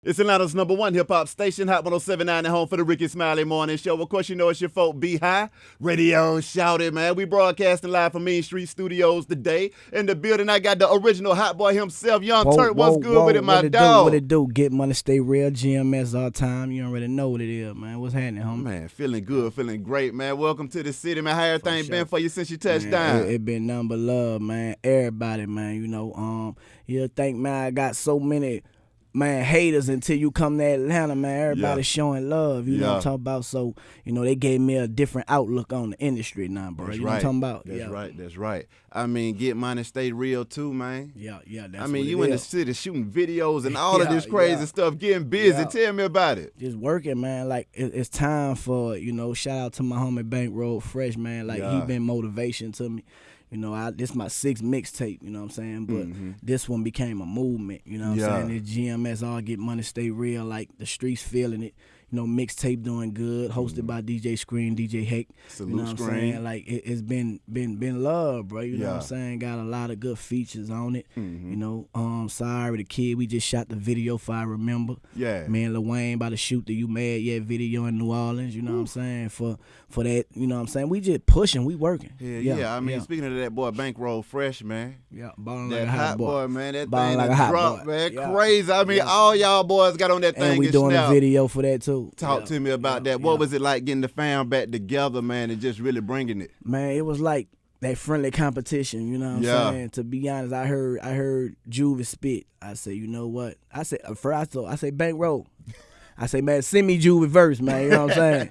It's Atlanta's #1 hip-hop station, Hot 107.9 at home for the Ricky Smiley Morning Show. Of course, you know it's your folk, Be High. Radio Shout It, man. We broadcasting live from Main Street Studios today. In the building, I got the original hot boy himself, Young Turk. What's good with it, my dog? What it do? Get money, stay real, GMS all time. You already know what it is, man. What's happening, homie? Man, feeling good, feeling great, man. Welcome to the city, man. How everything been for you since you touched down? It been nothing but love, man. Everybody, man. You'll think, man, I got so many haters until you come to Atlanta, man. Everybody showing love, you know what I'm talking about? So, they gave me a different outlook on the industry now, bro. That's you know what I'm talking about? That's right. I mean, get money, stay real too, man. Yeah, that's I mean, what you in the city shooting videos and all of this crazy stuff, getting busy. Tell me about it. Just working, man. Like, it's time for, shout out to my homie Bankroll Fresh, man. Like, he been motivation to me. This my 6th mixtape, you know what I'm saying? But this one became a movement, you know what I'm saying? This GMS, all get money, stay real, like the streets feeling it. Mixtape doing good, hosted by DJ Screen, DJ Hake. Salute, you know what I'm Screen. saying? Like, it's been love, bro. You know what I'm saying? Got a lot of good features on it. Sy Ari The Kid, we just shot the video for I Remember. Yeah. Me and Lil Wayne about to shoot the You Mad Yet video in New Orleans, you know what I'm saying? For that, you know what I'm saying? We just pushing, we working. Yeah. I mean, speaking of that boy, Bankroll Fresh, man. Yeah, ballin' that like a hot boy. man. That ballin' thing like a that hot dropped, boy. man. Yeah. Crazy. I mean, all y'all boys got on that thing. And we doing a video for that too. Talk to me about that. What was it like getting the fam back together, man, and just really bringing it? Man, it was like that friendly competition, you know what I'm saying? To be honest, I heard Juvie spit. I said, you know what? I said, I say Bankroll. I say, man, send me Juvie verse, man. You know what I'm saying?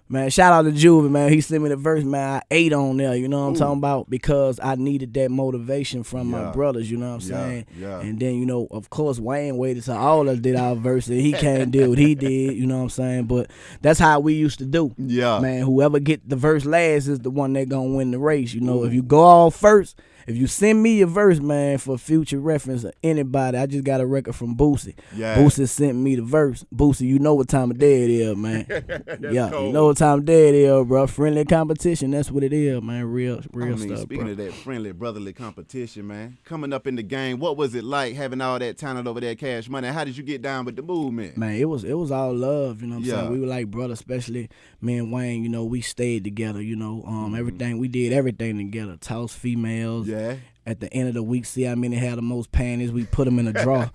Man, shout out to Juvie, man. He sent me the verse, man. I ate on there, you know what I'm talking about? Because I needed that motivation from my brothers, you know what I'm saying? Yeah. And then, of course, Wayne waited till all of us did our verse and he can't do what he did, you know what I'm saying? But that's how we used to do. Yeah. Man, whoever get the verse last is the one that gonna win the race. If you go all first, if you send me a verse, man, for future reference of anybody, I just got a record from Boosie. Yeah. Boosie sent me the verse. Boosie, you know what time of day it is, man. Cold. You know what time of day it is, bro. Friendly competition, that's what it is, man. Real stuff, speaking bro. of that friendly, brotherly competition, man, coming up in the game, what was it like having all that talent over there, Cash Money? How did you get down with the movement? Man, it was all love, you know what I'm saying? We were like brothers, especially me and Wayne, we stayed together, everything, we did everything together. Toss females. Yeah. At the end of the week, see how many had the most panties. We put them in a draw,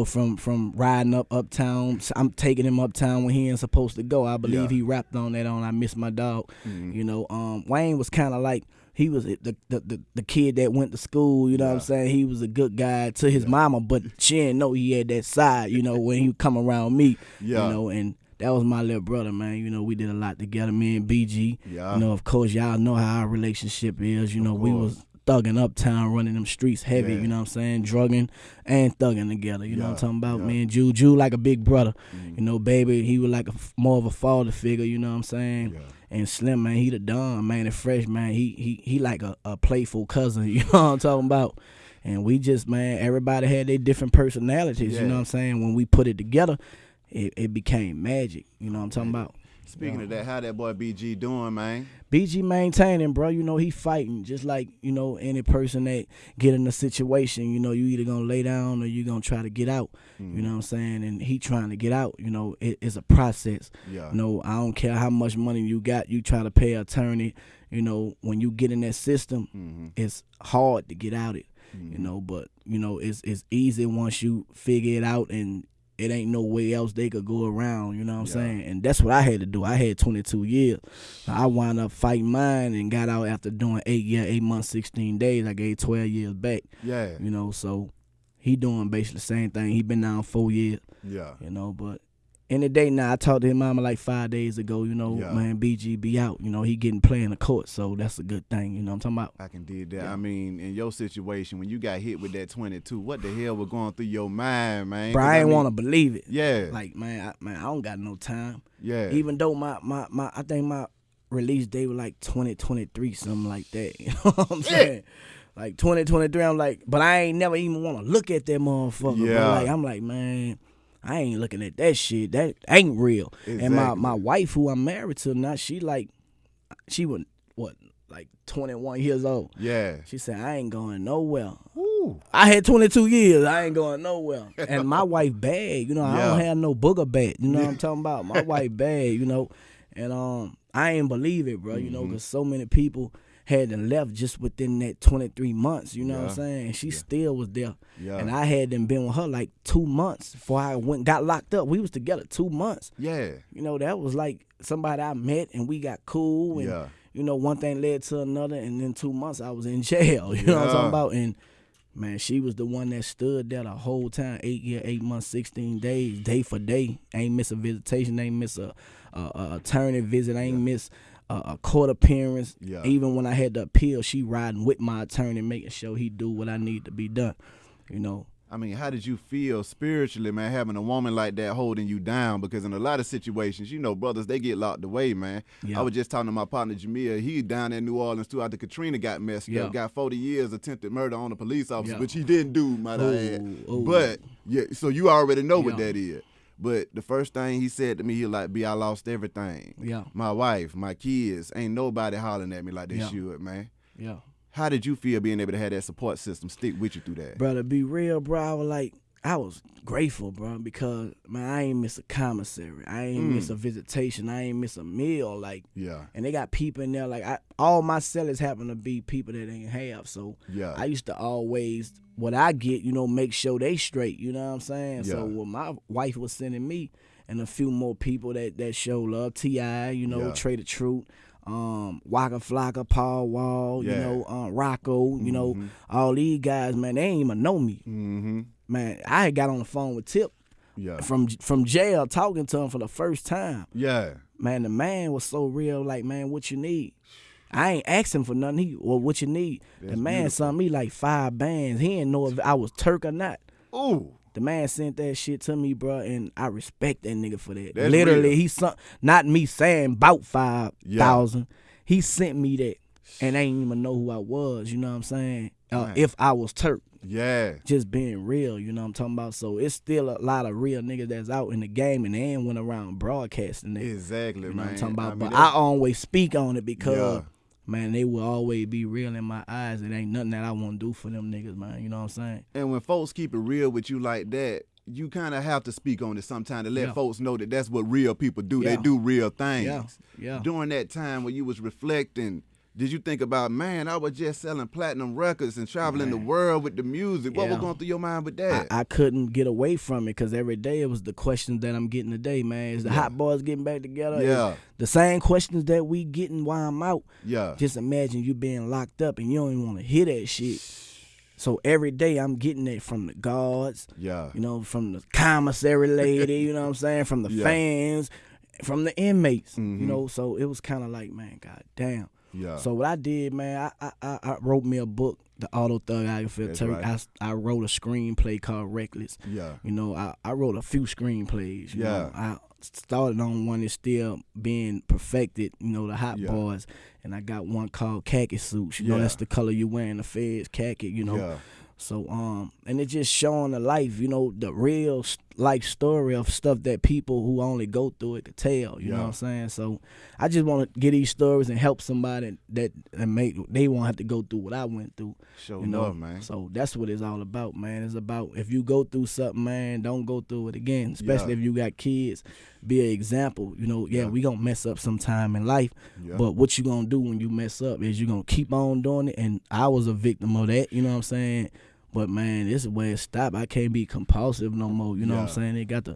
from riding uptown. I'm taking him uptown when he ain't supposed to go. I believe he rapped on that on I Miss My Dog. Wayne was kind of like, he was the kid that went to school, you know what I'm saying? He was a good guy to his mama, but she didn't know he had that side, when he would come around me, and that was my little brother, man. We did a lot together, me and BG. Yeah. Of course, y'all know how our relationship is. We was thugging uptown, running them streets heavy, you know what I'm saying? Drugging and thugging together, you know what I'm talking about? Me and Juju like a big brother. Baby, he was like more of a father figure, you know what I'm saying? Yeah. And Slim, man, he the Don, man, and Fresh, man, he like a playful cousin, you know what I'm talking about? And we just, man, everybody had their different personalities, you know what I'm saying? When we put it together, it became magic, you know what I'm talking about? Speaking of that, how that boy BG doing, man? BG maintaining, bro. He fighting just like, any person that get in a situation, you either gonna lay down or you gonna try to get out. You know what I'm saying? And he trying to get out, it's a process. Yeah. I don't care how much money you got, you try to pay an attorney, when you get in that system, it's hard to get out it. But it's easy once you figure it out and it ain't no way else they could go around, you know what I'm saying? And that's what I had to do. I had 22 years. I wound up fighting mine and got out after doing 8 months, 16 days. I gave 12 years back. Yeah. So he doing basically the same thing. He been down 4 years. Yeah. But in the day now, I talked to his mama like 5 days ago, man, BG be out. He getting play in the court, so that's a good thing, what I'm talking about? I can dig that. Yeah. I mean, in your situation, when you got hit with that 22, what the hell was going through your mind, man? Bro, I ain't want to believe it. Yeah. Like, man, I don't got no time. Yeah. Even though I think my release date was like 2023, something like that. You know what I'm saying? Like 2023, I'm like, but I ain't never even want to look at that motherfucker. Yeah. But I'm like, man, I ain't looking at that shit. That ain't real. Exactly. And my wife, who I'm married to now, she was, like 21 years old. Yeah. She said, I ain't going nowhere. Woo. Ooh. I had 22 years. I ain't going nowhere. And my wife bad. You know, I don't have no booger bat. You know what I'm talking about? My wife bad, you know. And I ain't believe it, bro, you know, because so many people had to left just within that 23 months, you know what I'm saying? And she still was there. Yeah. And I had been with her like 2 months before I got locked up. We was together 2 months. Yeah. You know, that was like somebody I met and we got cool. And, you know, one thing led to another. And in 2 months I was in jail. You know what I'm talking about? And, man, she was the one that stood there the whole time, 8 years, 8 months, 16 days, day for day. Ain't miss a visitation, ain't miss a attorney visit, ain't miss a court appearance. Yeah. Even when I had to appeal, she riding with my attorney, making sure he do what I need to be done, you know. I mean, how did you feel spiritually, man, having a woman like that holding you down? Because in a lot of situations, you know, brothers, they get locked away, man. Yeah. I was just talking to my partner, Jamil. He down in New Orleans, too, after Katrina got messed up. Got 40 years attempted murder on a police officer, which he didn't do, might I add. But, yeah, so you already know what that is. But the first thing he said to me, he was like, I lost everything. Yeah. My wife, my kids, ain't nobody hollering at me like they should, man. Yeah. How did you feel being able to have that support system stick with you through that? Bro, to be real, bro, I was grateful, bro, because, man, I ain't miss a commissary. I ain't miss a visitation. I ain't miss a meal. And they got people in there. All my sellers happen to be people that ain't have. So I used to always, what I get, you know, make sure they straight. You know what I'm saying? Yeah. So what my wife was sending me and a few more people that show love, T.I., you know, Trey the Truth. Waka Flocka, Paul Wall, you know, Rocco, you know, all these guys, man, they ain't even know me. Man, I had got on the phone with Tip from jail talking to him for the first time. Yeah. Man, the man was so real, like, man, what you need? I ain't asking for nothing. What you need? The man sent me like 5 bands. He didn't know if I was Turk or not. Ooh. The man sent that shit to me, bro, and I respect that nigga for that. That's literally, real. He sent, not me saying about 5,000. He sent me that, and I ain't even know who I was, you know what I'm saying? If I was Turk. Yeah. Just being real, you know what I'm talking about? So it's still a lot of real niggas that's out in the game, and they ain't went around broadcasting that. Exactly, you know man. What I'm talking about? But I always speak on it because... Man, they will always be real in my eyes. It ain't nothing that I want to do for them niggas, man. You know what I'm saying? And when folks keep it real with you like that, you kind of have to speak on it sometime to let folks know that that's what real people do. They do real things. Yeah. During that time when you was reflecting, did you think about, man, I was just selling platinum records and traveling the world with the music? What was going through your mind with that? I couldn't get away from it because every day it was the questions that I'm getting today, man. Is the Hot Boys getting back together? Yeah. The same questions that we getting while I'm out. Yeah. Just imagine you being locked up and you don't even want to hear that shit. So every day I'm getting it from the guards, you know, from the commissary lady, you know what I'm saying, from the fans, from the inmates, you know. So it was kind of like, man, god damn. Yeah. So what I did, man, I wrote me a book, The Auto Thug I Feel Turk. Right. I wrote a screenplay called Reckless. Yeah. You know, I wrote a few screenplays. You know, I started on one that's still being perfected, you know, the Hot Boys. And I got one called Khaki Suits. You know, that's the color you wear in the feds, khaki, you know. Yeah. So, and it just showing the life, you know, the real life story of stuff that people who only go through it could tell, you know what I'm saying? So I just want to get these stories and help somebody that they won't have to go through what I went through. Sure you know? Enough, man. So that's what it's all about, man. It's about if you go through something, man, don't go through it again, especially if you got kids. Be an example, you know, we going to mess up sometime in life, but what you going to do when you mess up is you going to keep on doing it, and I was a victim of that, you know what I'm saying? But, man, this is where it stopped. I can't be compulsive no more, you know what I'm saying? It got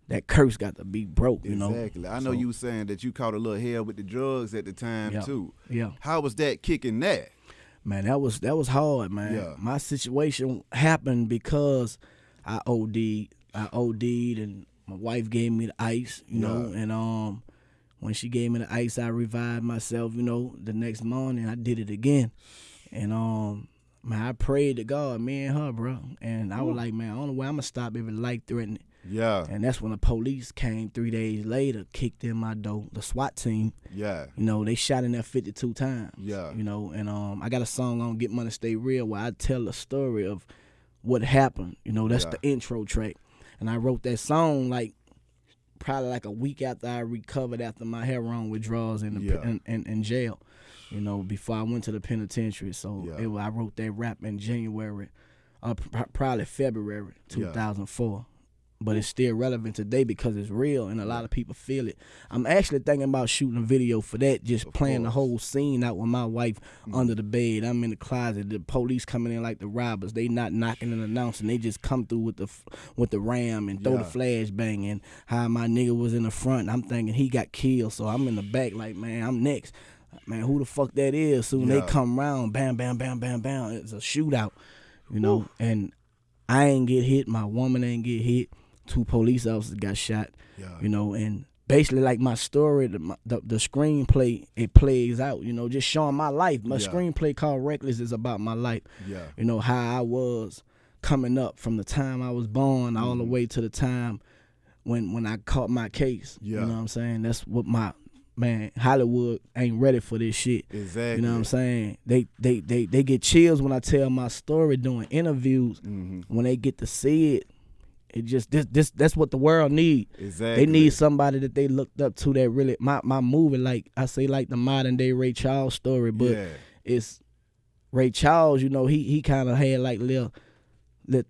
that curse got to be broke, you know? Exactly. I know you were saying that you caught a little hell with the drugs at the time, too. Yeah. How was that kicking that? Man, that was hard, man. Yeah. My situation happened because I OD'd, and my wife gave me the ice, you know, and when she gave me the ice, I revived myself, you know. The next morning, I did it again. And, man, I prayed to God, me and her, bro. And I was like, man, the only way I'm going to stop if it's life-threatening. Yeah. And that's when the police came 3 days later, kicked in my door, the SWAT team. Yeah. You know, they shot in there 52 times. Yeah. You know, and I got a song on Get Money, Stay Real where I tell a story of what happened. You know, that's the intro track. And I wrote that song probably a week after I recovered after my heroin withdrawals in jail, you know, before I went to the penitentiary. So I wrote that rap in January Probably February 2004. But it's still relevant today because it's real and a lot of people feel it. I'm actually thinking about shooting a video for that, just playing the whole scene out with my wife under the bed. I'm in the closet. The police coming in like the robbers. They not knocking and announcing. They just come through with the ram and throw the flashbang. And how my nigga was in the front. I'm thinking he got killed, so I'm in the back like, man, I'm next. Man, who the fuck that is? Soon they come around, bam, bam, bam, bam, bam. It's a shootout, you know. And I ain't get hit. My woman ain't get hit. 2 police officers got shot, you know, and basically like my story, the screenplay, it plays out, you know, just showing my life. My screenplay called Reckless is about my life, you know, how I was coming up from the time I was born all the way to the time when I caught my case, you know what I'm saying? That's what man, Hollywood ain't ready for this shit. Exactly. You know what I'm saying? They get chills when I tell my story doing interviews, when they get to see it. It just that's what the world need. Exactly. They need somebody that they looked up to that really my movie, like I say, like the modern day Ray Charles story, but it's Ray Charles, you know, he kind of had like little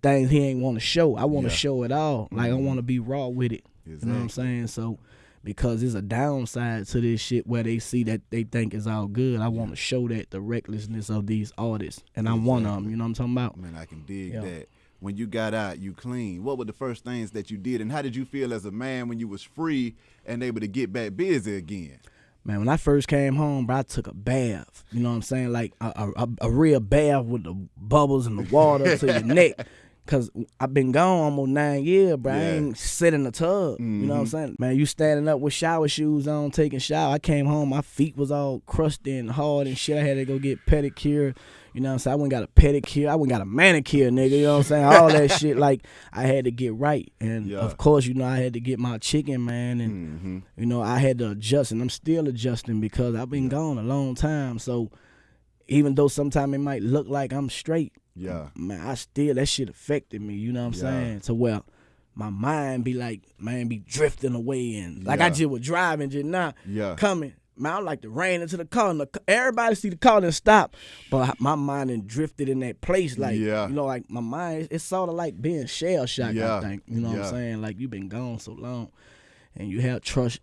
things he ain't want to show. I want to show it all. Like I want to be raw with it. Exactly. You know what I'm saying? So because there's a downside to this shit where they see that they think it's all good. I want to show that the recklessness of these artists, and I'm one of them. You know what I'm talking about? Man, I can dig that. When you got out, you clean. What were the first things that you did, and how did you feel as a man when you was free and able to get back busy again? Man, when I first came home, bro, I took a bath. You know what I'm saying? Like a real bath with the bubbles and the water to your neck. Because I've been gone almost 9 years, bro. I ain't sit in the tub. You know what I'm saying? Man, you standing up with shower shoes on, taking shower. I came home, my feet was all crusty and hard and shit. I had to go get pedicure. You know what I'm saying? I went and got a pedicure. I went and got a manicure, nigga. You know what I'm saying? All that shit, like, I had to get right. And, of course, you know, I had to get my chicken, man. And, you know, I had to adjust. And I'm still adjusting because I've been gone a long time. So, even though sometimes it might look like I'm straight, man, that shit affected me. You know what I'm saying? So, well, my mind be like, man, be drifting away. And, like, I just was driving just now, coming. Man, I like to ran into the car, and everybody see the car and stop, but my mind and drifted in that place, like you know, like my mind, it's sort of like being shell shocked. I think, you know what I'm saying? Like you've been gone so long, and you have trust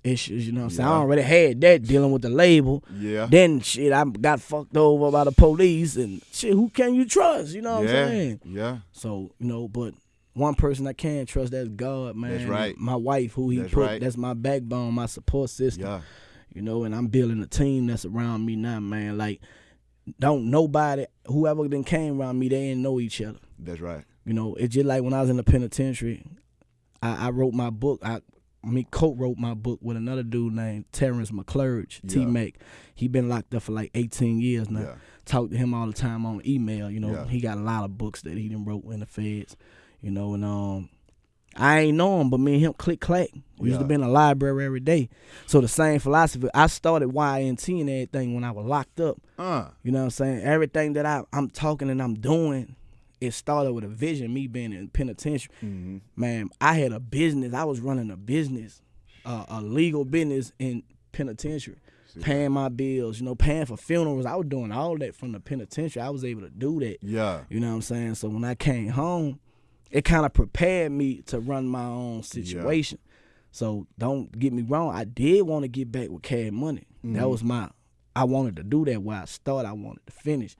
issues. You know what I'm saying? I already had that dealing with the label. Then shit, I got fucked over by the police, and shit, who can you trust? You know what I'm saying? So you know, but one person I can trust, that's God, man. That's right. My wife, who he put, that's my backbone, my support system. You know, and I'm building a team that's around me now, man. Like, don't nobody, whoever then came around me, they didn't know each other. That's right. You know, it's just like when I was in the penitentiary, I wrote my book. Co-wrote my book with another dude named Terrence McClurge, T-Mac. He been locked up for like 18 years now. Talk to him all the time on email, you know. He got a lot of books that he done wrote in the feds, you know, and I ain't know him, but me and him click-clack. We used to be in the library every day. So the same philosophy. I started YNT and everything when I was locked up. You know what I'm saying? Everything that I'm talking and I'm doing, it started with a vision, me being in penitentiary. Man, I had a business. I was running a business, a legal business in penitentiary, paying my bills, you know, paying for funerals. I was doing all that from the penitentiary. I was able to do that. You know what I'm saying? So when I came home, it kind of prepared me to run my own situation. So don't get me wrong. I did want to get back with Cash Money. That was I wanted to do that where I started. I wanted to finish.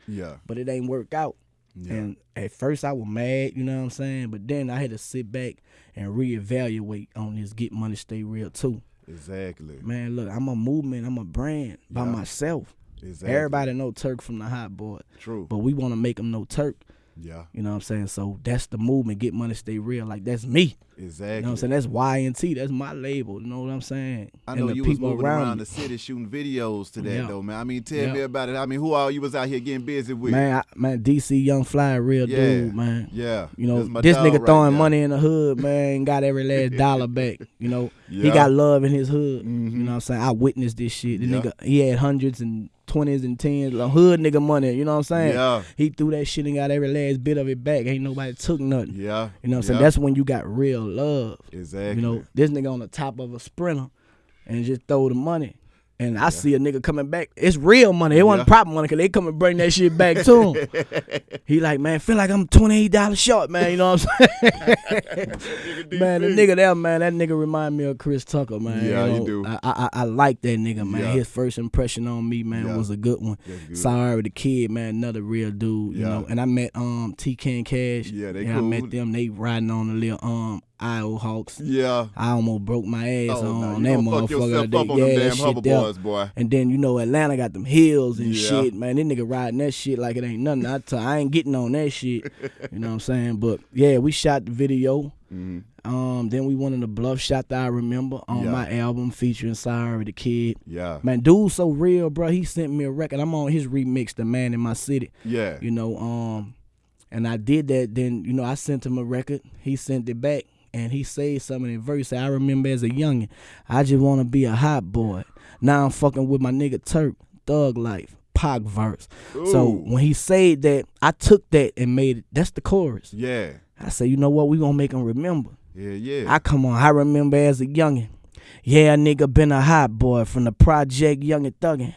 But it ain't work out. And at first I was mad, you know what I'm saying? But then I had to sit back and reevaluate on this Get Money, Stay Real too. Exactly. Man, look, I'm a movement. I'm a brand by myself. Everybody know Turk from the Hot Boy. True. But we want to make them know Turk. You know what I'm saying? So that's the movement, Get Money, Stay Real. Like, that's me. Exactly. You know what I'm saying? That's YNT. That's my label. You know what I'm saying? I know you was moving around the city shooting videos to that, though, man. I mean, tell me about it. I mean, who all you was out here getting busy with? Man, DC Young Fly, real dude, man. You know, this nigga throwing money in the hood, man, got every last dollar back. You know, he got love in his hood. You know what I'm saying? I witnessed this shit. The nigga, he had hundreds and 20s and 10s, like hood nigga money, you know what I'm saying? He threw that shit and got every last bit of it back. Ain't nobody took nothing. You know what I'm saying? That's when you got real love. Exactly. You know, this nigga on the top of a Sprinter and just throw the money. And I see a nigga coming back. It's real money. It wasn't proper money because they come and bring that shit back to him. He like, man, feel like I'm $28 short, man. You know what I'm saying? Man, the nigga there, man, that nigga remind me of Chris Tucker, man. Yeah, you know, you do. I like that nigga, man. Yeah. His first impression on me, man, was a good one. Sy Ari The Kid, man, another real dude, you know. And I met TK and Cash. Yeah, they cool. I met them. They riding on the little IO Hawks. Yeah. I almost broke my ass on that motherfucker. Fuck yourself up on them damn hoverboards, boy. And then, you know, Atlanta got them hills and shit, man. That nigga riding that shit like it ain't nothing. I ain't getting on that shit. You know what I'm saying? But, yeah, we shot the video. Mm-hmm. Then we went in the Bluff shot that I remember on my album featuring Sy Ari The Kid. Yeah. Man, dude so real, bro. He sent me a record. I'm on his remix, The Man in My City. Yeah. You know, and I did that. Then, you know, I sent him a record. He sent it back. And he said something in verse. I remember as a youngin', I just want to be a hot boy. Now I'm fucking with my nigga Turk, Thug Life, Pac verse. Ooh. So when he said that, I took that and made it. That's the chorus. Yeah. I said, you know what? We gonna make him remember. Yeah. I remember as a youngin'. Yeah, a nigga been a hot boy from the project youngin' thuggin'.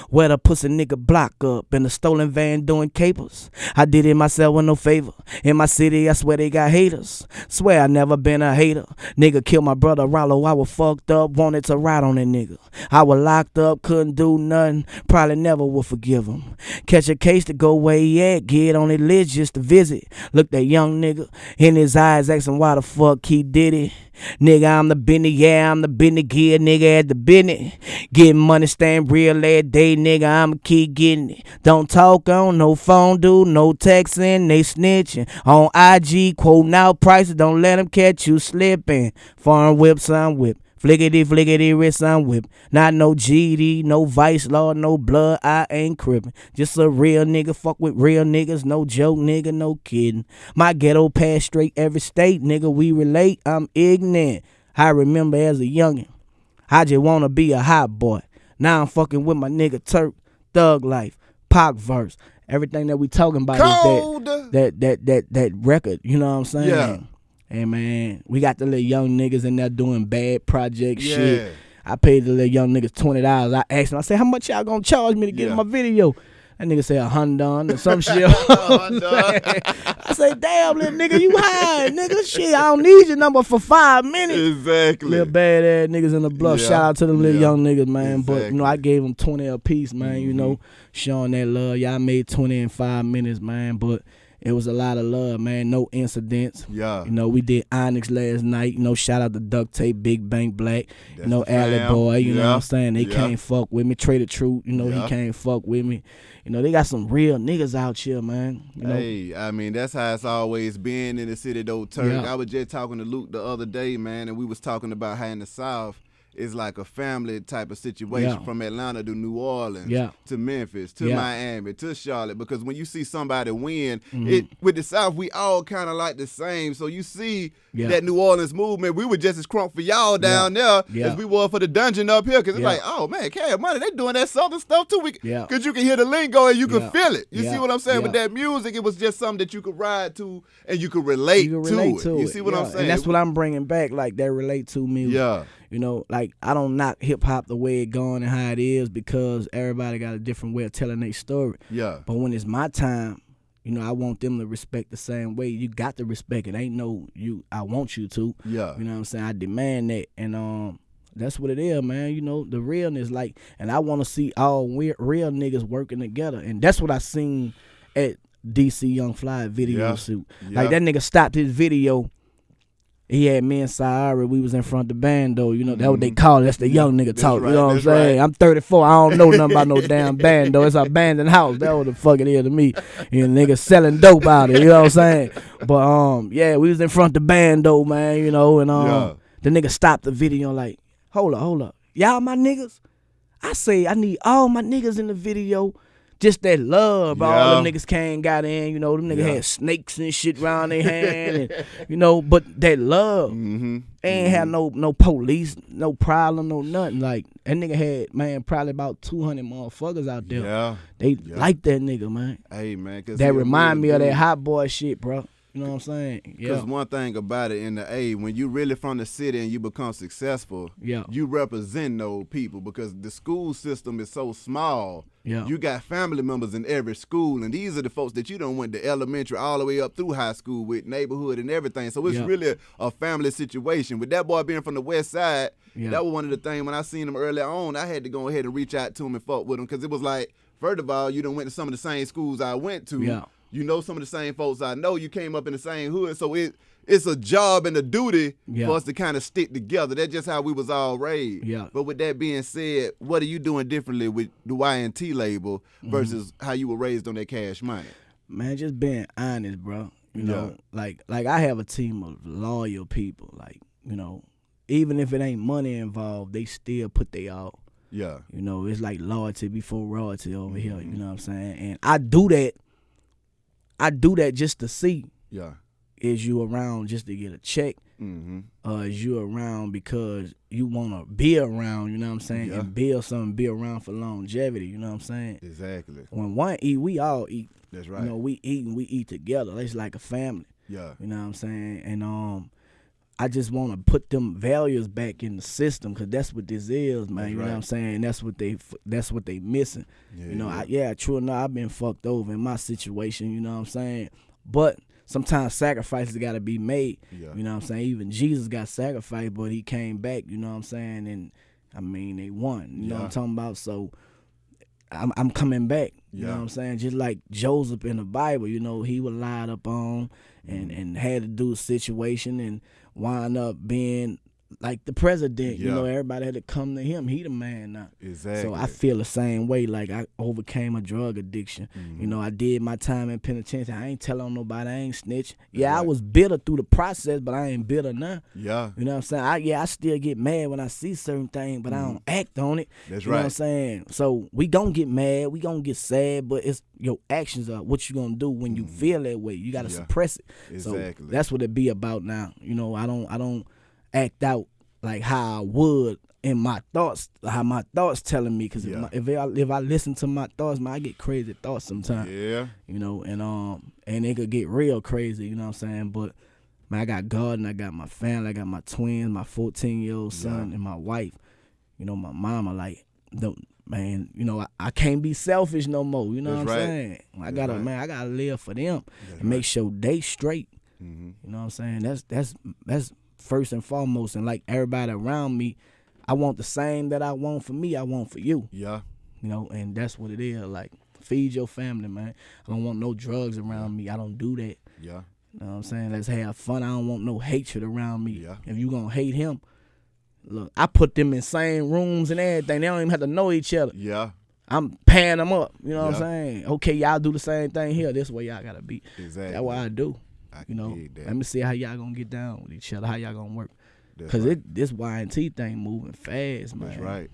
Where the pussy nigga block up in a stolen van doing capers. I did it myself with no favor. In my city, I swear they got haters. Swear I never been a hater. Nigga killed my brother Rollo. I was fucked up, wanted to ride on that nigga. I was locked up, couldn't do nothing. Probably never would forgive him. Catch a case to go where he at. Get on it list just to visit. Look that young nigga in his eyes asking why the fuck he did it. Nigga, I'm the Benny, yeah, I'm the Benny gear, nigga at the Benny. Getting money, staying real every day, nigga, I'ma keep getting it. Don't talk on no phone, dude, no texting, they snitching. On IG, quoting out prices, don't let them catch you slipping. Foreign whips, I'm whip. Flickety, wrist, I'm whip. Not no GD, no vice law, no blood, I ain't crippin'. Just a real nigga, fuck with real niggas, no joke, nigga, no kidding. My ghetto pass straight every state, nigga, we relate, I'm ignorant. I remember as a youngin', I just wanna be a hot boy. Now I'm fucking with my nigga Turk, Thug Life, Pac verse. Everything that we talking about Cold. is that record, you know what I'm saying? Yeah. Hey, man, we got the little young niggas in there doing bad project shit. I paid the little young niggas $20. I asked him, I said, how much y'all gonna charge me to get in my video? That nigga said $100 or some shit. I say, damn, little nigga, you high, nigga. Shit, I don't need your number for 5 minutes. Exactly. Little bad ass niggas in the Bluff. Shout out to them little young niggas, man. Exactly. But, you know, I gave them 20 a piece, man, you know, showing that love. Y'all made 20 in 5 minutes, man, but it was a lot of love, man. No incidents. Yeah. You know, we did Onyx last night. You know, shout out to Duct Tape, Big Bank Black. That's you know, Alley Boy. You know what I'm saying? They can't fuck with me. Trey the Truth. You know, he can't fuck with me. You know, they got some real niggas out here, man. You know? Hey, I mean, that's how it's always been in the city, though, Turk. I was just talking to Luke the other day, man, and we was talking about how in the South, it's like a family type of situation from Atlanta to New Orleans to Memphis to Miami to Charlotte, because when you see somebody win, it with the South, we all kind of like the same. So you see that New Orleans movement, we were just as crunk for y'all down there as we were for the dungeon up here, because it's like, oh man, Cash Money, they doing that Southern stuff too, because you can hear the lingo and you can feel it. You see what I'm saying? With that music, it was just something that you could ride to and you could relate to it. You see what I'm saying? And that's what I'm bringing back, like that relate to music. Yeah. You know, like, I don't knock hip-hop the way it going and how it is, because everybody got a different way of telling their story. Yeah. But when it's my time, you know, I want them to respect the same way. You got to respect it. Ain't no I want you to. Yeah. You know what I'm saying? I demand that. And that's what it is, man. You know, the realness, like, and I want to see all real niggas working together. And that's what I seen at DC Young Fly video shoot. Like, that nigga stopped his video. He had me and Sy Ari, we was in front of the band, though. You know, that's what they call it. That's the young nigga talk. Right, you know what I'm saying? Right. I'm 34. I don't know nothing about no damn band, though. It's a abandoned house. That's what the fuck it is to me. You know, niggas selling dope out of it. You know what I'm saying? But, yeah, we was in front of the band, though, man, you know. And the nigga stopped the video like, hold up. Y'all my niggas? I say I need all my niggas in the video. Just that love, all them niggas came, got in, you know, them niggas had snakes and shit around their hand, and, you know, but that love, ain't had no police, no problem, no nothing. Like, that nigga had, man, probably about 200 motherfuckers out there. Yeah. They like that nigga, man. Hey, man. That remind me of that hot boy shit, bro. You know what I'm saying? Because one thing about it in the A, when you really from the city and you become successful, you represent those people because the school system is so small. You got family members in every school, and these are the folks that you done went to elementary all the way up through high school with, neighborhood and everything. So it's really a family situation. With that boy being from the west side, that was one of the things when I seen him early on, I had to go ahead and reach out to him and fuck with him because it was like, first of all, you done went to some of the same schools I went to. You know some of the same folks I know. You came up in the same hood. So it's a job and a duty for us to kind of stick together. That's just how we was all raised. But with that being said, what are you doing differently with the Y&T label versus how you were raised on that Cash Money? Man, just being honest, bro. You know, like I have a team of loyal people. Like, you know, even if it ain't money involved, they still put they all. You know, it's like loyalty before royalty over here. You know what I'm saying? And I do that just to see. Is you around just to get a check? Is you around because you want to be around, you know what I'm saying, and build something, be around for longevity, you know what I'm saying? Exactly. When one eat, we all eat. That's right. You know, we eat together. It's like a family. You know what I'm saying? And I just want to put them values back in the system because that's what this is, man. You know what I'm saying? That's what they missing. You know, true enough, I've been fucked over in my situation, you know what I'm saying? But sometimes sacrifices got to be made. You know what I'm saying? Even Jesus got sacrificed, but he came back, you know what I'm saying? And, I mean, they won. You know what I'm talking about? So I'm coming back. You know what I'm saying? Just like Joseph in the Bible, you know, he was lied up on and had to do a situation and wind up being like the president. You know, everybody had to come to him. He the man now. Exactly. So I feel the same way. Like I overcame a drug addiction. You know, I did my time in penitentiary. I ain't telling nobody. I ain't snitch. I was bitter through the process, but I ain't bitter now. You know what I'm saying? I still get mad when I see certain things, but I don't act on it. That's you know what I'm saying? So we gonna get mad. We gonna get sad, but it's your actions are what you gonna do when you feel that way. You gotta suppress it. Exactly. So that's what it be about now. You know, I don't act out like how I would in my thoughts, how my thoughts telling me. Because if I listen to my thoughts, man, I get crazy thoughts sometimes. You know, and it could get real crazy. You know what I'm saying? But man, I got God and I got my family. I got my twins, my 14-year-old son, and my wife. You know, my mama. Like, man, you know, I can't be selfish no more. You know what I'm saying? I gotta live for them and make sure they straight. You know what I'm saying? That's first and foremost. And like everybody around me, I want the same that I want for me, I want for you. You know, and that's what it is. Like, feed your family, man. I don't want no drugs around me. I don't do that. You know what I'm saying? Let's have fun. I don't want no hatred around me. If you gonna hate him, look, I put them in same rooms and everything. They don't even have to know each other. I'm paying them up. You know what I'm saying? Okay, y'all do the same thing here. This way y'all gotta be. Exactly. That's what I do. You know, let me see how y'all gonna get down with each other, how y'all gonna work. Because this Y&T thing moving fast, man.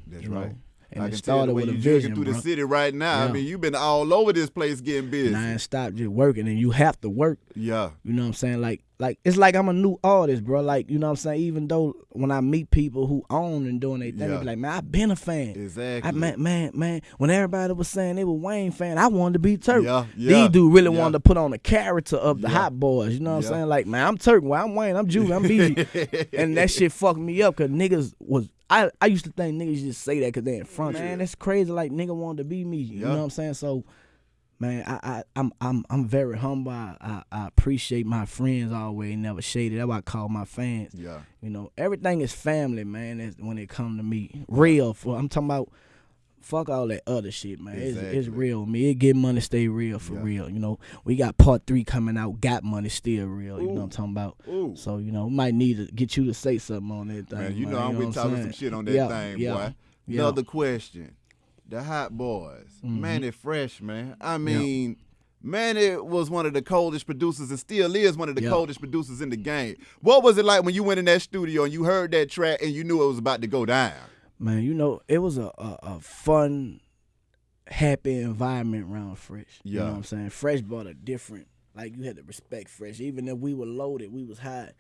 That's right. And I it can started tell the way with a you vision, through bro. the city right now. I mean, you've been all over this place getting busy. And I ain't stopped just working, and you have to work. You know what I'm saying? Like it's like I'm a new artist, bro. Like, you know what I'm saying? Even though when I meet people who own and doing their thing, they be like, man, I've been a fan. Exactly. Man, when everybody was saying they were Wayne fan, I wanted to be Turk. These dudes really wanted to put on the character of the Hot Boys. You know what I'm saying? Like, man, I'm Turk. Well, I'm Wayne. I'm Juve. I'm BG. And that shit fucked me up because niggas was. I used to think niggas just say that because they in front. Man, that's crazy. Like, nigga wanted to be me. You know what I'm saying? So, man, I'm very humble. I appreciate my friends always, never shaded. That's why I call my fans. You know, everything is family, man. When it come to me, real. I'm talking about. Fuck all that other shit, man. It's real with me. It get money, stay real for real. You know, we got part 3 coming out. Got money, still real. You know what I'm talking about? So, you know, we might need to get you to say something on that thing. Man, you know I'm with talking some shit on that thing, boy. Another question. The Hot Boys. Manny Fresh, man. I mean, Manny was one of the coldest producers and still is one of the coldest producers in the game. What was it like when you went in that studio and you heard that track and you knew it was about to go down? Man, you know, it was a fun, happy environment around Fresh. You know what I'm saying? Fresh brought a different, like, you had to respect Fresh. Even if we were loaded, we was high.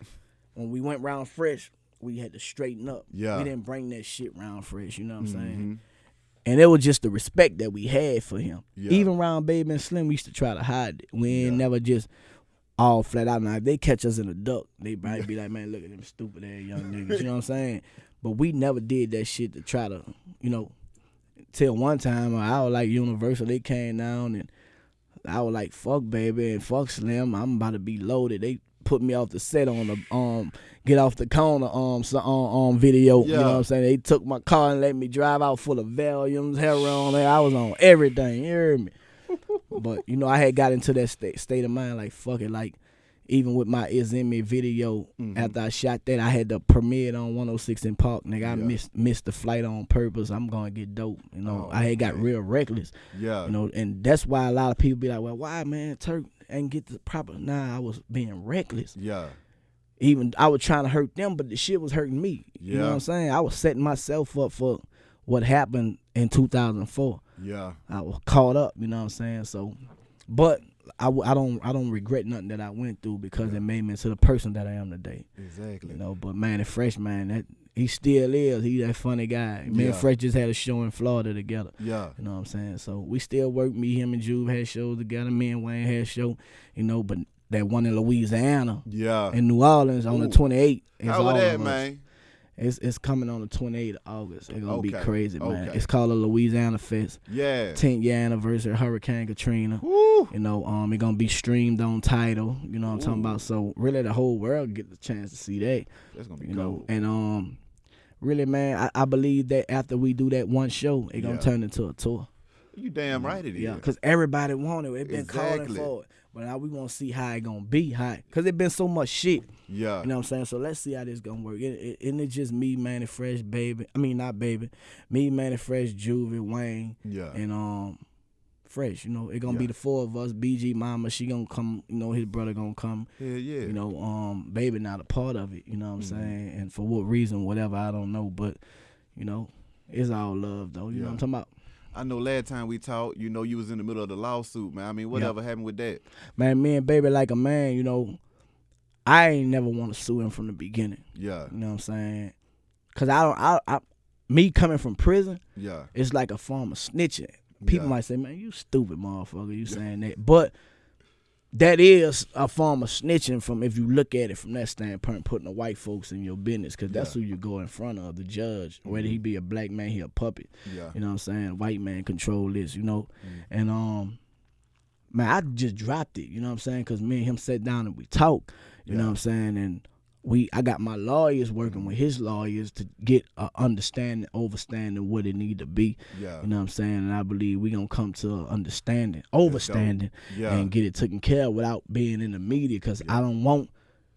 When we went round Fresh, we had to straighten up. We didn't bring that shit round Fresh, you know what I'm saying? And it was just the respect that we had for him. Even round Baby and Slim, we used to try to hide it. We ain't never just, all flat out. Now, if they catch us in a duck, they might be like, man, look at them stupid ass young niggas. You know what I'm saying? But we never did that shit to try to, till one time I was like Universal, they came down and I was like, fuck baby and fuck Slim, I'm about to be loaded. They put me off the set on the Get Off the Corner video. Yeah. You know what I'm saying? They took my car and let me drive out full of Valiums, heroin. I was on everything. You heard me? But I had got into that state of mind, like fuck it, like even with my Is In Me video, after I shot that, I had to premiere it on 106 in Park. Nigga, I missed the flight on purpose. I'm gonna get dope. I had got real reckless. Yeah. And that's why a lot of people be like, well, why man, Turk ain't get the proper. Nah, I was being reckless. Yeah. Even I was trying to hurt them, but the shit was hurting me. You know what I'm saying? I was setting myself up for what happened in 2004. Yeah. I was caught up, you know what I'm saying? So, but I don't regret nothing that I went through because it made me into the person that I am today. Exactly. But man, the Fresh man, that he still is. He that funny guy. Me and Fresh just had a show in Florida together. Yeah. You know what I'm saying? So we still work. Me, him, and Juve had shows together. Me and Wayne had a show. But that one in Louisiana. Yeah. In New Orleans on the 28th. How was that, man? It's coming on the 28th of August. It's going to be crazy, man. Okay. It's called a Louisiana Fest. Yeah. 10th year anniversary of Hurricane Katrina. Woo. It's going to be streamed on Tidal. You know what I'm talking about? So really the whole world get the chance to see that. That's going to be cool. And really, man, I believe that after we do that one show, it's going to turn into a tour. You damn right it is. Yeah, because everybody want it. They've been calling for it. But now we want to see how it going to be. Because it been so much shit. Yeah. You know what I'm saying? So let's see how this going to work. Isn't it just me, man, and Fresh, baby? I mean, not baby. Me, man, and Fresh, Juvie, Wayne, and Fresh. It going to be the four of us. BG Mama, she going to come. His brother going to come. Yeah. Baby not a part of it. You know what I'm saying? And for what reason, whatever, I don't know. But, it's all love, though. You know what I'm talking about? I know last time we talked, you was in the middle of the lawsuit, man. I mean, whatever happened with that? Man, me and Baby like a man, I ain't never want to sue him from the beginning. Yeah. You know what I'm saying? Because me coming from prison, it's like a form of snitching. People might say, man, you stupid motherfucker, you saying that. But that is a form of snitching from, if you look at it from that standpoint, putting the white folks in your business, because that's who you go in front of, the judge. Whether he be a black man, he a puppet. Yeah. You know what I'm saying? White man control this, And, man, I just dropped it, you know what I'm saying? Because me and him sat down and we talked, you know what I'm saying? And I got my lawyers working with his lawyers to get a understanding, overstanding what it need to be. Yeah. You know what I'm saying? And I believe we going to come to an understanding, overstanding, and get it taken care of without being in the media, because I don't want,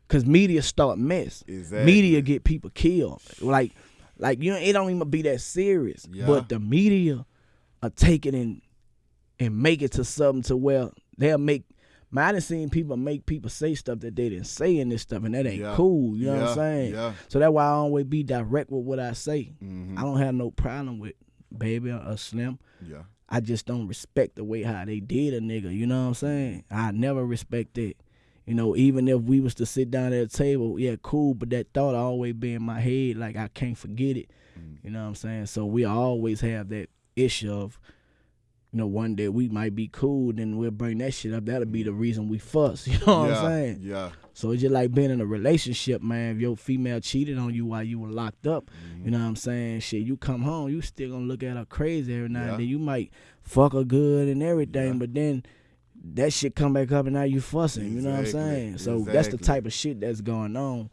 because media start mess. Exactly. Media get people killed. Like it don't even be that serious. Yeah. But the media are taking it and make it to something to where they'll make, man, I done seen people make people say stuff that they didn't say in this stuff, and that ain't cool. You know what I'm saying? Yeah. So that's why I always be direct with what I say. Mm-hmm. I don't have no problem with Baby or Slim. Yeah. I just don't respect the way how they did a nigga. You know what I'm saying? I never respect that. Even if we was to sit down at a table, cool, but that thought always be in my head, like I can't forget it. You know what I'm saying? So we always have that issue of, one day we might be cool, then we'll bring that shit up. That'll be the reason we fuss. You know what I'm saying? Yeah. So it's just like being in a relationship, man. If your female cheated on you while you were locked up, you know what I'm saying? Shit, you come home, you still gonna look at her crazy every now and then. You might fuck her good and everything, but then that shit come back up and now you fussing. You know what I'm saying? So that's the type of shit that's going on.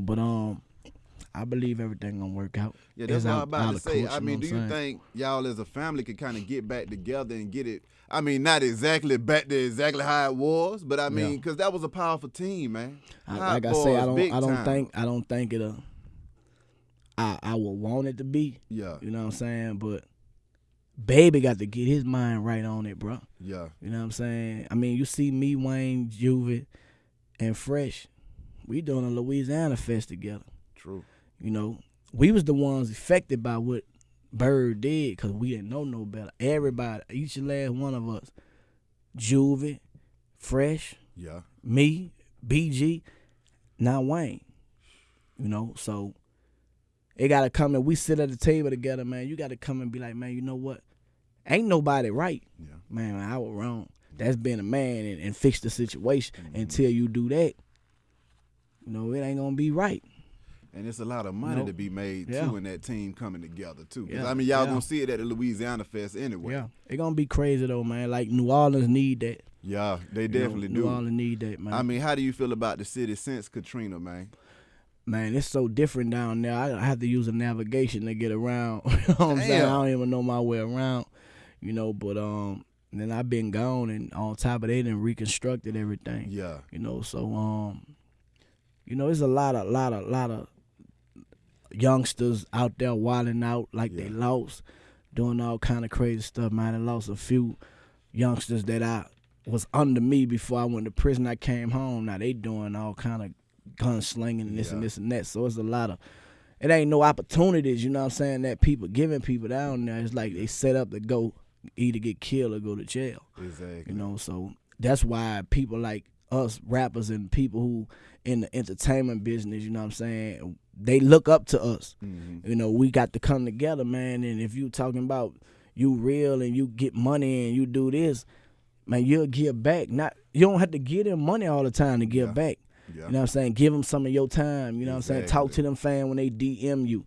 But I believe everything gonna work out. Yeah, that's what I'm about to say. I mean, do you think y'all as a family could kind of get back together and get it? I mean, not exactly back to exactly how it was, but I mean, because that was a powerful team, man. Like I say, I don't think it'll. I would want it to be. Yeah. You know what I'm saying? But Baby got to get his mind right on it, bro. Yeah. You know what I'm saying? I mean, you see me, Wayne, Juvie, and Fresh. We doing a Louisiana Fest together. True. We was the ones affected by what Bird did because we didn't know no better. Everybody, each and last one of us, Juvie, Fresh, me, BG, now Wayne. So it got to come and we sit at the table together, man. You got to come and be like, man, you know what? Ain't nobody right. Yeah. Man, I was wrong. That's being a man and fix the situation. Until you do that, you know, it ain't gonna be right. And it's a lot of money to be made, too, in that team coming together, too. Because, Yeah. I mean, y'all going to see it at the Louisiana Fest anyway. Yeah. It going to be crazy, though, man. Like, New Orleans need that. Yeah, they definitely do. New Orleans need that, man. I mean, how do you feel about the city since Katrina, man? Man, it's so different down there. I have to use a navigation to get around. You know what I'm saying? I don't even know my way around, you know, but then I've been gone, and on top of that, and reconstructed everything. Yeah. You know, so, you know, there's a lot of youngsters out there wilding out like they lost, doing all kind of crazy stuff, man. I lost a few youngsters that I was under me before I went to prison. I came home. Now they doing all kind of gunslinging and this and this and that. So it's a lot of, it ain't no opportunities, you know what I'm saying, that people giving people down there. It's like they set up to go either get killed or go to jail. Exactly. You know, so that's why people like us rappers and people who in the entertainment business, you know what I'm saying, they look up to us. You know, we got to come together, man. And if you talking about you real and you get money and you do this, man, you'll give back. You don't have to give them money all the time to give back. You know what I'm saying? Give them some of your time. You know what I'm saying? Talk to them fans when they DM you.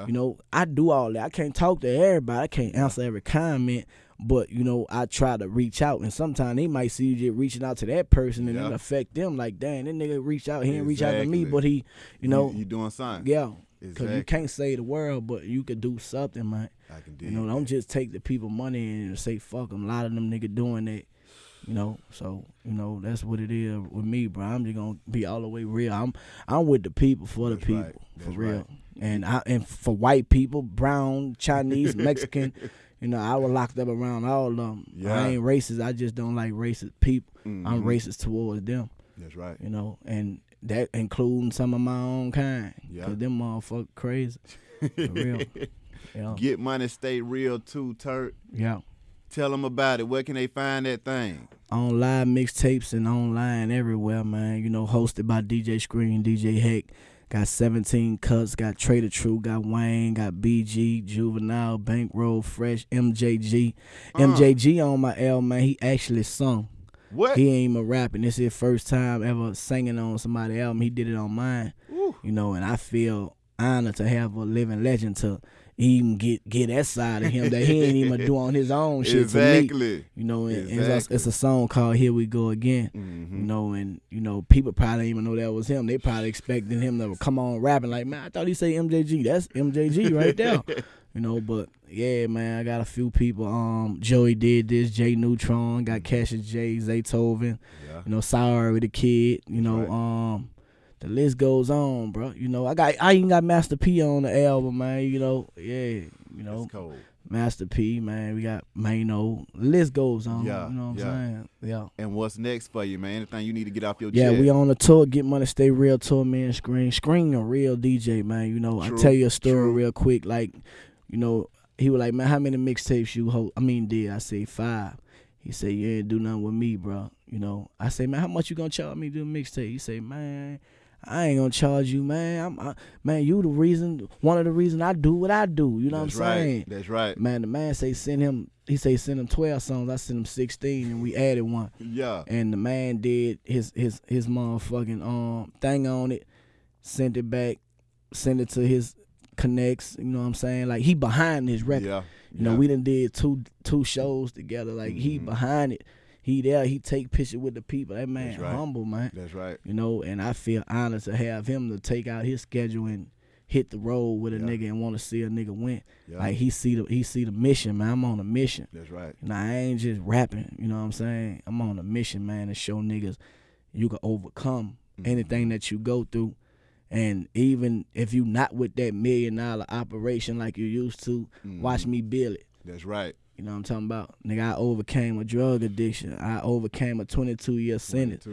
You know, I do all that. I can't talk to everybody. I can't answer every comment. But, you know, I try to reach out. And sometimes they might see you just reaching out to that person and it affect them. Like, dang, that nigga reach out. He didn't reach out to me, but he, you know. You doing something. Yeah. Because you can't save the world, but you could do something, man. I can do You know, don't just take the people money and say, fuck them. A lot of them niggas doing that. You know, so, you know, that's what it is with me, bro. I'm just going to be all the way real. I'm with the people for the people, for real. And for white people, brown, Chinese, Mexican, you know, I was locked up around all of them. I ain't racist. I just don't like racist people. I'm racist towards them. That's right. You know, and that including some of my own kind. Because them motherfuckers crazy. For real. Yeah. Get money, stay real too, Turk. Yeah. Tell them about it. Where can they find that thing? On live mixtapes and online everywhere, man. You know, hosted by DJ Screen, DJ Heck. Got 17 cuts, got Trader True, got Wayne, got BG, Juvenile, Bankroll, Fresh, MJG. MJG on my album, man, he actually sung. What? He ain't even rapping. This is his first time ever singing on somebody's album. He did it on mine. Ooh. You know, and I feel honored to have a living legend to even get that side of him that he ain't even do on his own shit for me. You know, and it's a song called Here We Go Again. You know, and, you know, people probably didn't even know that was him. They probably expecting him to come on rapping like, man, I thought he said MJG. That's MJG right there. You know, but yeah, man, I got a few people. Joey did this, Jay Neutron, got Cassius J, Zaytoven, you know, Sy Ari The Kid, you know, the list goes on, bro. You know, I even got Master P on the album, man. You know, you know, that's cold. Master P, man. We got Mano. The list goes on. You know what I'm saying? Yeah. And what's next for you, man? Anything you need to get off your chest? chest? We on the tour, Get Money, Stay Real tour, man. Screen a real DJ, man. You know, I tell you a story real quick. Like, you know, he was like, man, how many mixtapes you hold? Did I say 5? He said, you ain't do nothing with me, bro. You know, I say, man, how much you gonna charge me to do a mixtape? He say, man, I ain't gonna charge you, man. Man, you one of the reasons I do what I do. You know what I'm saying? That's right. Man, the man say send him 12 songs. I sent him 16 and we added one. Yeah. And the man did his motherfucking thing on it, sent it back, sent it to his connects, you know what I'm saying? Like, he behind his record. Yeah. You know, we done did two shows together. Like, he behind it. He there, he take pictures with the people. That man humble, man. That's right. You know, and I feel honored to have him to take out his schedule and hit the road with a nigga and want to see a nigga win. Yeah. Like, he see the mission, man. I'm on a mission. That's right. And I ain't just rapping, you know what I'm saying? I'm on a mission, man, to show niggas you can overcome anything that you go through. And even if you not with that $1 million operation like you used to, watch me build it. That's right. You know what I'm talking about? Nigga, I overcame a drug addiction. I overcame a 22-year sentence.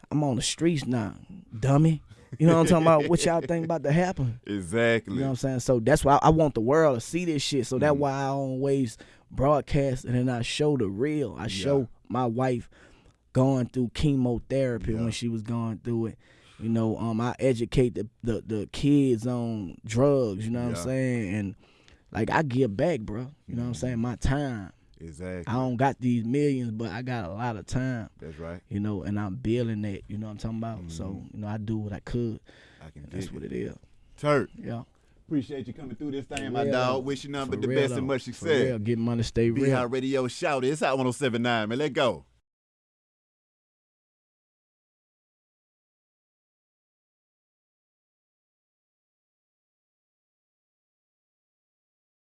I'm on the streets now, dummy. You know what I'm talking about? What y'all think about to happen? Exactly. You know what I'm saying? So that's why I want the world to see this shit. So that's why I always broadcast and then I show the real. I show my wife going through chemotherapy when she was going through it. You know, I educate the kids on drugs, you know what I'm saying? And like, I give back, bro. You know what I'm saying? My time. Exactly. I don't got these millions, but I got a lot of time. That's right. You know, and I'm building that. You know what I'm talking about? So, you know, I do what I could. That's what it is. Turk. Yeah. Appreciate you coming through this thing, For my real, dog. Wish you nothing but the For real, best and though. much For success. real. Get money, stay Be real. High Radio Shout It. It's Hot 107.9, man. Let go.